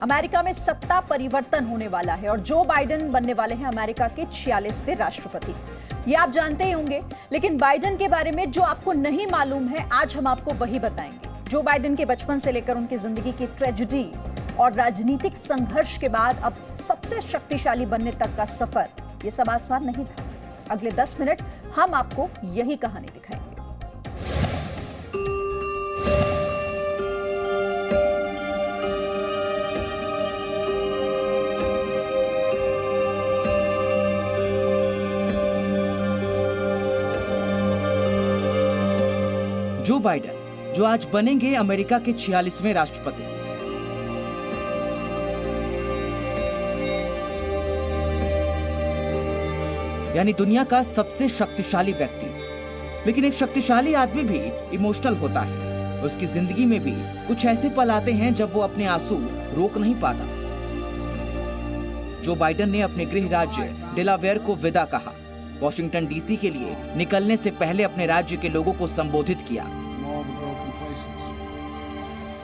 America में सत्ता परिवर्तन होने वाला है और जो बाइडेन बनने वाले हैं अमेरिका के 46वें राष्ट्रपति। ये आप जानते ही होंगे, लेकिन बाइडेन के बारे में जो आपको नहीं मालूम है आज हम आपको वही बताएंगे। जो बाइडेन के बचपन से लेकर उनकी जिंदगी की ट्रेजेडी और राजनीतिक संघर्ष के बाद अब सबसे शक्तिशाली बनने तक का सफर, ये सब आसान नहीं था। अगले 10 मिनट हम आपको यही कहानी दिखाएंगे। जो बाइडेन जो आज बनेंगे अमेरिका के 46वें राष्ट्रपति। यानी दुनिया का सबसे शक्तिशाली व्यक्ति। लेकिन एक शक्तिशाली आदमी भी इमोशनल होता है। उसकी जिंदगी में भी कुछ ऐसे पल आते हैं जब वो अपने आंसू रोक नहीं पाता। जो बाइडेन ने अपने गृह राज्य डेलावेयर को विदा कहा, वॉशिंगटन डीसी के लिए निकलने से पहले अपने राज्य के लोगों को संबोधित किया,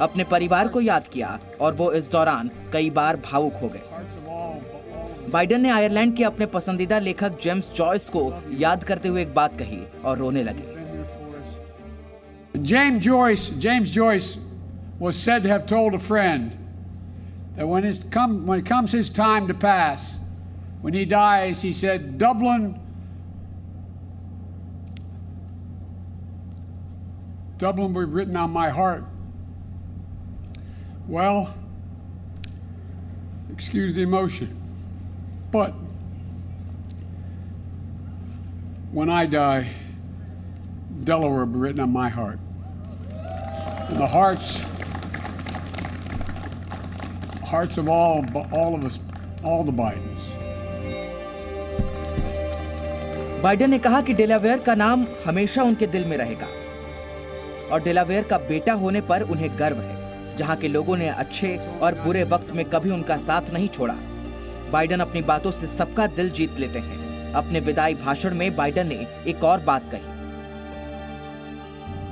अपने परिवार को याद किया और वो इस दौरान कई बार भावुक हो गए। बाइडेन ने आयरलैंड के अपने पसंदीदा लेखक जेम्स जॉयस को याद करते हुए एक बात कही और रोने लगे। James Joyce was said to have told a friend that when it comes his time to pass, when he dies, he said, Dublin will be written on my heart. Well, excuse the emotion, but when I die, Delaware will be written on my heart. And the hearts of all of us, all the Bidens. Biden ने कहा कि Delaware का नाम हमेशा उनके दिल में रहेगा और डेलावेयर का बेटा होने पर उन्हें गर्व है, जहां के लोगों ने अच्छे और बुरे वक्त में कभी उनका साथ नहीं छोड़ा। बाइडेन अपनी बातों से सबका दिल जीत लेते हैं। अपने विदाई भाषण में बाइडेन ने एक और बात कही।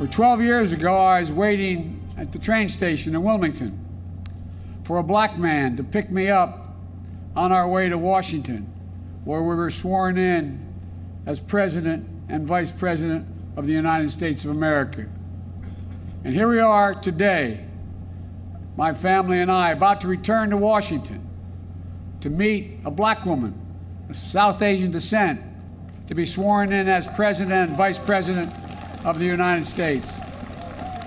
12 years ago, I was waiting at the train station in Wilmington for a black man to pick me up on our way to Washington, where we were sworn in as President and Vice President of the United States of America. And here we are today, my family and I, about to return to Washington to meet a black woman of South Asian descent, to be sworn in as President and Vice President of the United States.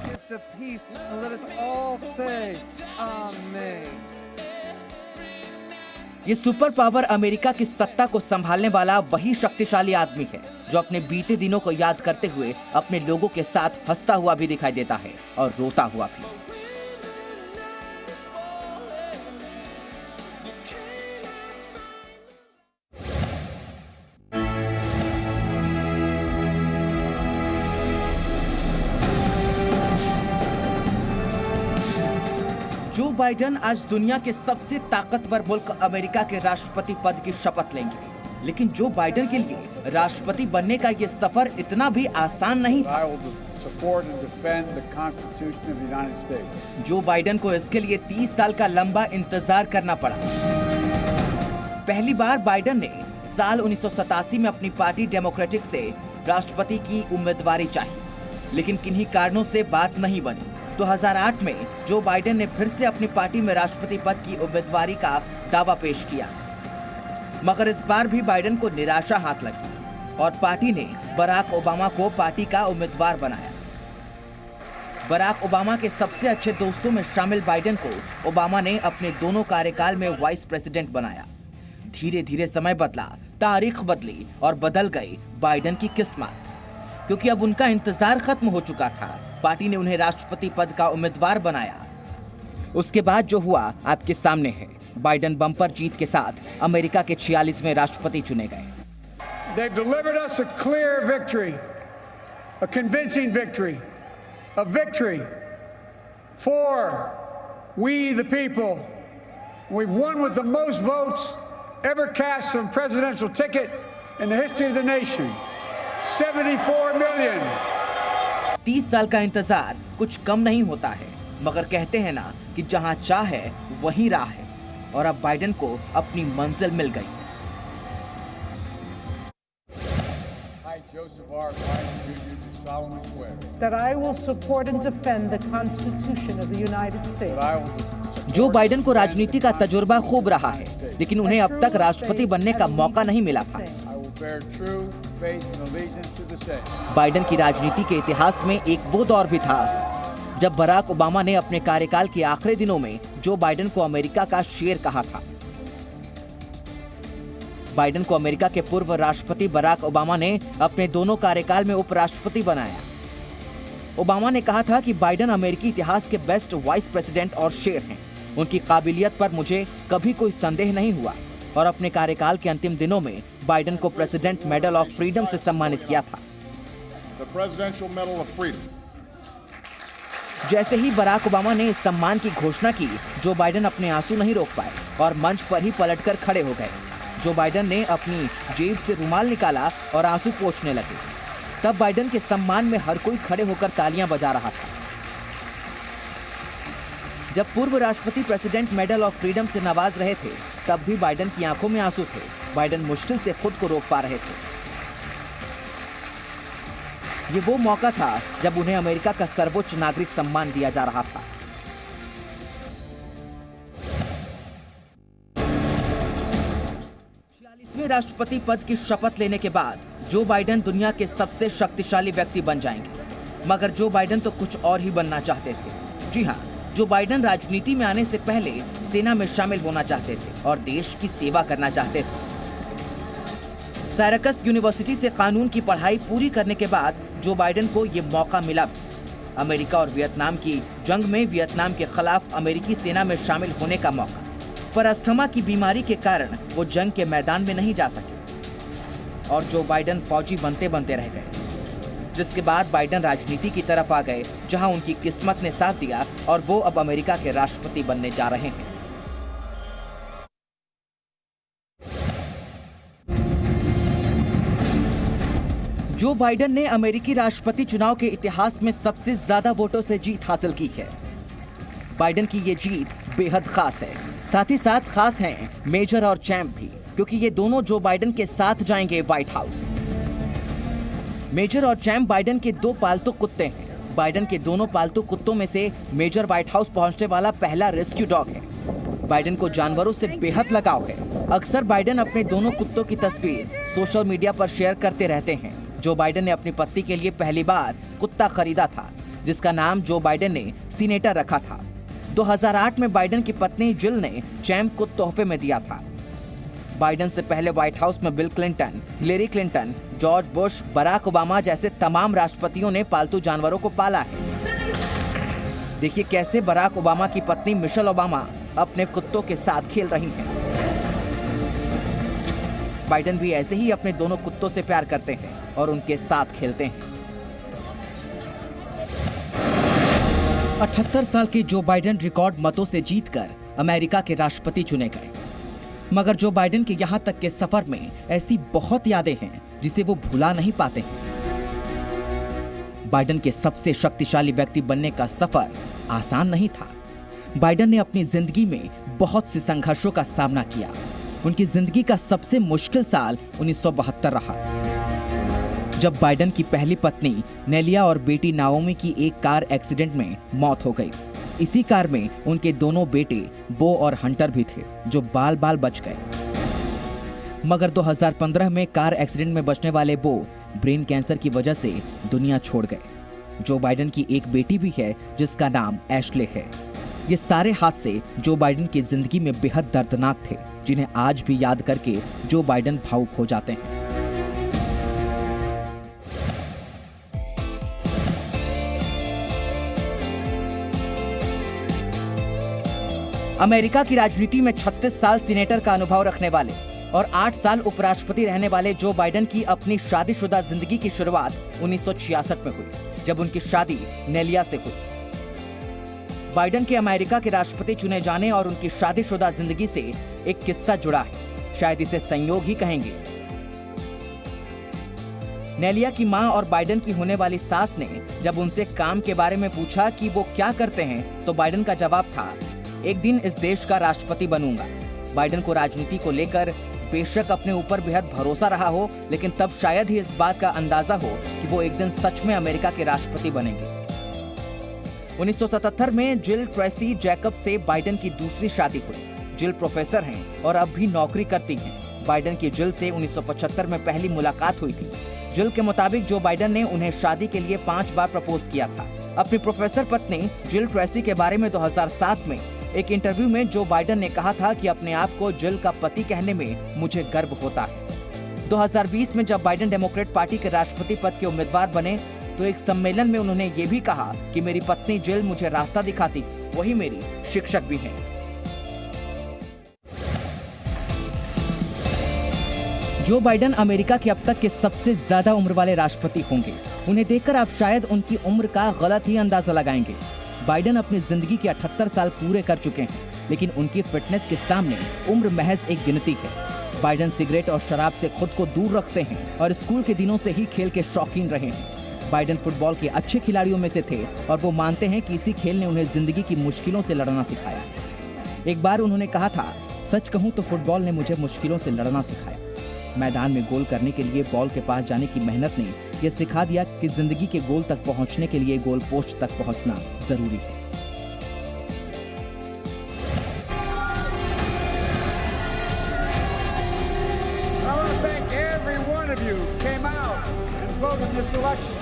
Gift of peace, and let us all say, Amen. ये super power America की सत्ता को संभालने वाला वही शक्तिशाली आदमी है जो अपने बीते दिनों को याद करते हुए अपने लोगों के साथ हंसता हुआ भी दिखाई देता है और रोता हुआ भी। जो बाइडेन आज दुनिया के सबसे ताकतवर मुल्क अमेरिका के राष्ट्रपति पद की शपथ लेंगे, लेकिन जो बाइडेन के लिए राष्ट्रपति बनने का ये सफर इतना भी आसान नहीं था। जो बाइडेन को इसके लिए 30 साल का लंबा इंतजार करना पड़ा। पहली बार बाइडेन ने साल 1987 में अपनी पार्टी डेमोक्रेटिक से राष्ट्रपति की उम्मीदवारी चाही, लेकिन किन्हीं कारणों से बात नहीं बनी। 2008 में जो बाइडेन ने फिर से अपनी पार्टी में राष्ट्रपति पद की उम्मीदवारी का दावा पेश किया, मगर इस बार भी बाइडेन को निराशा हाथ लगी और पार्टी ने बराक ओबामा को पार्टी का उम्मीदवार बनाया। बराक ओबामा के सबसे अच्छे दोस्तों में शामिल बाइडेन को ओबामा ने अपने दोनों कार्यकाल में वाइस प्रेसिडेंट बनाया। धीरे धीरे समय बदला, तारीख बदली और बदल गई बाइडेन की किस्मत, क्योंकि अब उनका इंतजार खत्म हो चुका था। पार्टी ने उन्हें राष्ट्रपति पद का उम्मीदवार बनाया। उसके बाद जो हुआ आपके सामने है। बाइडेन बम्पर जीत के साथ अमेरिका के 46वें राष्ट्रपति चुने गए। They've delivered us a clear victory, a convincing victory, a victory for we the people. We've won with the most votes ever cast from presidential ticket in the history of the nation. 74 million. 30 साल का इंतजार कुछ कम नहीं होता है, मगर कहते हैं ना कि जहां चाह है वही रहा है और अब बाइडेन को अपनी मंजिल मिल गई। I, Joseph R. Biden Jr., do solemnly swear that I will support and defend the Constitution of the United States. that I will Joe Biden को राजनीति का तजुर्बा खूब रहा है, लेकिन उन्हें अब तक राष्ट्रपति बनने का मौका नहीं मिला था। I will bear true faith and allegiance to the same. Biden की राजनीति के इतिहास में एक वो दौर भी था जब बराक ओबामा ने अपने कार्यकाल के आखिरी दिनों में जो बाइडेन को अमेरिका का शेर कहा था। बाइडेन को अमेरिका के पूर्व राष्ट्रपति बराक ओबामा ने अपने दोनों कार्यकाल में उपराष्ट्रपति बनाया। ओबामा ने कहा था कि बाइडेन अमेरिकी इतिहास के बेस्ट वाइस प्रेसिडेंट और शेर हैं। उनकी काबिलियत पर मुझे कभी कोई संदेह नहीं हुआ और अपने कार्यकाल के अंतिम दिनों में बाइडेन को प्रेसिडेंट मेडल ऑफ फ्रीडम से सम्मानित किया था। The Presidential Medal of Freedom. जैसे ही बराक ओबामा ने इस सम्मान की घोषणा की, जो बाइडेन अपने आंसू नहीं रोक पाए और मंच पर ही पलटकर खड़े हो गए। जो बाइडेन ने अपनी जेब से रुमाल निकाला और आंसू पोंछने लगे। तब बाइडेन के सम्मान में हर कोई खड़े होकर तालियां बजा रहा था। जब पूर्व राष्ट्रपति प्रेसिडेंट मेडल ऑफ फ्रीडम से नवाज रहे थे, तब भी बाइडेन की आंखों में आंसू थे। बाइडेन मुश्किल से खुद को रोक पा रहे थे। ये वो मौका था जब उन्हें अमेरिका का सर्वोच्च नागरिक सम्मान दिया जा रहा था। राष्ट्रपति पद की शपथ लेने के बाद जो बाइडेन दुनिया के सबसे शक्तिशाली व्यक्ति बन जाएंगे। मगर जो बाइडेन तो कुछ और ही बनना चाहते थे। जी हाँ, जो बाइडेन राजनीति में आने से पहले सेना में शामिल होना चाहते थे और देश की सेवा करना चाहते थे। सायरकस यूनिवर्सिटी से कानून की पढ़ाई पूरी करने के बाद जो बाइडेन को ये मौका मिला। अमेरिका और वियतनाम की जंग में वियतनाम के खिलाफ अमेरिकी सेना में शामिल होने का मौका। पर अस्थमा की बीमारी के कारण वो जंग के मैदान में नहीं जा सके और जो बाइडेन फौजी बनते बनते रह गए। जिसके बाद बाइडेन राजनीति की तरफ आ गए, जहां उनकी किस्मत ने साथ दिया और वो अब अमेरिका के राष्ट्रपति बनने जा रहे हैं। जो बाइडेन ने अमेरिकी राष्ट्रपति चुनाव के इतिहास में सबसे ज्यादा वोटों से जीत हासिल की है। बाइडेन की ये जीत बेहद खास है। साथ ही साथ खास हैं मेजर और चैंप भी, क्योंकि ये दोनों जो बाइडेन के साथ जाएंगे व्हाइट हाउस। मेजर और चैंप बाइडेन के दो पालतू कुत्ते हैं। बाइडेन के दोनों पालतू कुत्तों में से मेजर व्हाइट हाउस पहुंचने वाला पहला रेस्क्यू डॉग है। बाइडेन को जानवरों से बेहद लगाव है। अक्सर बाइडेन अपने दोनों कुत्तों की तस्वीर सोशल मीडिया पर शेयर करते रहते हैं। जो बाइडेन ने अपनी पत्नी के लिए पहली बार कुत्ता खरीदा था, जिसका नाम जो बाइडेन ने सीनेटर रखा था। 2008 में बाइडेन की पत्नी जिल ने चैंप को तोहफे में दिया था। बाइडेन से पहले व्हाइट हाउस में Bill Clinton, Hillary Clinton, George Bush, Barack Obama जैसे तमाम राष्ट्रपतियों ने पालतू जानवरों को पाला है। देखिए कैसे बराक ओबामा की पत्नी मिशेल ओबामा अपने कुत्तों के साथ खेल रही हैं। बाइडेन भी ऐसे ही अपने दोनों कुत्तों से प्यार करते हैं और उनके साथ खेलते हैं। 78 साल के जो बाइडेन रिकॉर्ड मतों से जीतकर अमेरिका के राष्ट्रपति चुने गए। मगर जो बाइडेन के यहाँ तक के सफर में ऐसी बहुत यादें हैं जिसे वो भुला नहीं पाते हैं। बाइडेन के सबसे शक्तिशाली व्यक्ति बनने का सफर आसान नहीं था। बाइडेन ने अपनी जिंदगी में बहुत से संघर्षों का सामना किया। उनकी जिंदगी का सबसे मुश्किल साल 1972 रहा, जब बाइडेन की पहली पत्नी नेलिया और बेटी नाओमी की एक कार एक्सीडेंट में मौत हो गई। इसी कार में उनके दोनों बेटे बो और हंटर भी थे, जो बाल बाल बच गए। मगर 2015 में कार एक्सीडेंट में बचने वाले बो ब्रेन कैंसर की वजह से दुनिया छोड़ गए। जो बाइडेन की एक बेटी भी है जिसका नाम एश्ले है। ये सारे हादसे जो बाइडेन की जिंदगी में बेहद दर्दनाक थे, जिन्हें आज भी याद करके जो बाइडेन भावुक हो जाते हैं। अमेरिका की राजनीति में 36 साल सीनेटर का अनुभव रखने वाले और 8 साल उपराष्ट्रपति रहने वाले जो बाइडेन की अपनी शादीशुदा जिंदगी की शुरुआत 1966 में हुई, जब उनकी शादी नेलिया से हुई। बाइडेन के अमेरिका के राष्ट्रपति चुने जाने और उनकी शादीशुदा जिंदगी से एक किस्सा जुड़ा है। शायद इसे संयोग ही कहेंगे। नेलिया की मां और बाइडेन की होने वाली सास ने जब उनसे काम के बारे में पूछा कि वो क्या करते हैं, तो बाइडेन का जवाब था, एक दिन इस देश का राष्ट्रपति बनूंगा। बाइडेन को राजनीति को लेकर बेशक अपने ऊपर बेहद भरोसा रहा हो, लेकिन तब शायद ही इस बात का अंदाजा हो कि वो एक दिन सच में अमेरिका के राष्ट्रपति बनेंगे। 1977 में जिल ट्रेसी जैकब से बाइडेन की दूसरी शादी हुई। जिल प्रोफेसर हैं और अब भी नौकरी करती हैं। बाइडेन की जिल से 1975 में पहली मुलाकात हुई थी। जिल के मुताबिक जो बाइडेन ने उन्हें शादी के लिए 5 बार प्रपोज किया था। अपनी प्रोफेसर पत्नी जिल ट्रेसी के बारे में 2007 में एक इंटरव्यू में जो बाइडेन ने कहा था कि अपने आप को जिल का पति कहने में मुझे गर्व होता है। 2020 में जब बाइडेन डेमोक्रेट पार्टी के राष्ट्रपति पद के उम्मीदवार बने तो एक सम्मेलन में उन्होंने ये भी कहा कि मेरी पत्नी जिल मुझे रास्ता दिखाती, वही मेरी शिक्षक भी हैं। जो बाइडेन अमेरिका के अब तक के सबसे ज्यादा उम्र वाले राष्ट्रपति होंगे। उन्हें देखकर आप शायद उनकी उम्र का गलत ही अंदाजा लगाएंगे। बाइडेन अपनी जिंदगी के 78 साल पूरे कर चुके हैं, लेकिन उनकी फिटनेस के सामने उम्र महज एक गिनती है। बाइडेन सिगरेट और शराब से खुद को दूर रखते हैं और स्कूल के दिनों से ही खेल के शौकीन रहे हैं। बाइडेन फुटबॉल के अच्छे खिलाड़ियों में से थे और वो मानते हैं कि इसी खेल ने उन्हें जिंदगी की मुश्किलों से लड़ना सिखाया। एक बार उन्होंने कहा था, सच कहूं तो फुटबॉल ने मुझे मुश्किलों से लड़ना सिखाया। मैदान में गोल करने के लिए बॉल के पास जाने की मेहनत ने यह सिखा दिया कि जिंदगी के गोल तक पहुंचने के लिए गोल पोस्ट तक पहुंचना जरूरी है। I want to thank every one of you who came out and voted this election.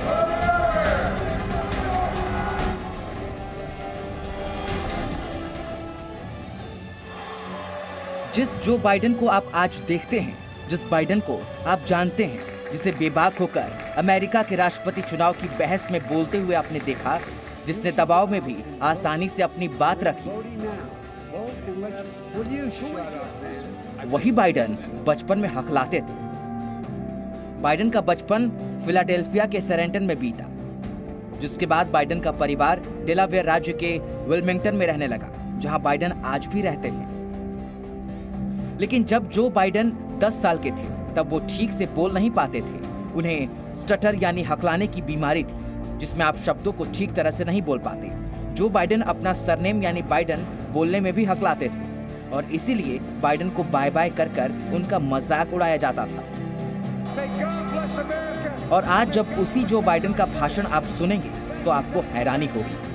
जिस जो बाइडेन को आप आज देखते हैं, जिस बाइडेन को आप जानते हैं, जिसे बेबाक होकर अमेरिका के राष्ट्रपति चुनाव की बहस में बोलते हुए आपने देखा, जिसने दबाव में भी आसानी से अपनी बात रखी, वही बाइडेन बचपन में हकलाते थे। बाइडेन का बचपन फिलाडेल्फिया के सेरेंटन में बीता, जिसके बाद बाइडेन का परिवार डेलावेयर राज्य के विल्मिंगटन में रहने लगा, जहां बाइडेन आज भी रहते हैं। लेकिन जब जो बाइडेन 10 साल के थे तब वो ठीक से बोल नहीं पाते थे। उन्हें स्टटर यानी हकलाने की बीमारी थी, जिसमें आप शब्दों को ठीक तरह से नहीं बोल पाते। जो बाइडेन अपना सरनेम यानी बाइडेन बोलने में भी हकलाते थे और इसीलिए बाइडेन को बाय बाय कर कर उनका मजाक उड़ाया जाता था। और आज जब उसी जो बाइडेन का भाषण आप सुनेंगे तो आपको हैरानी होगी।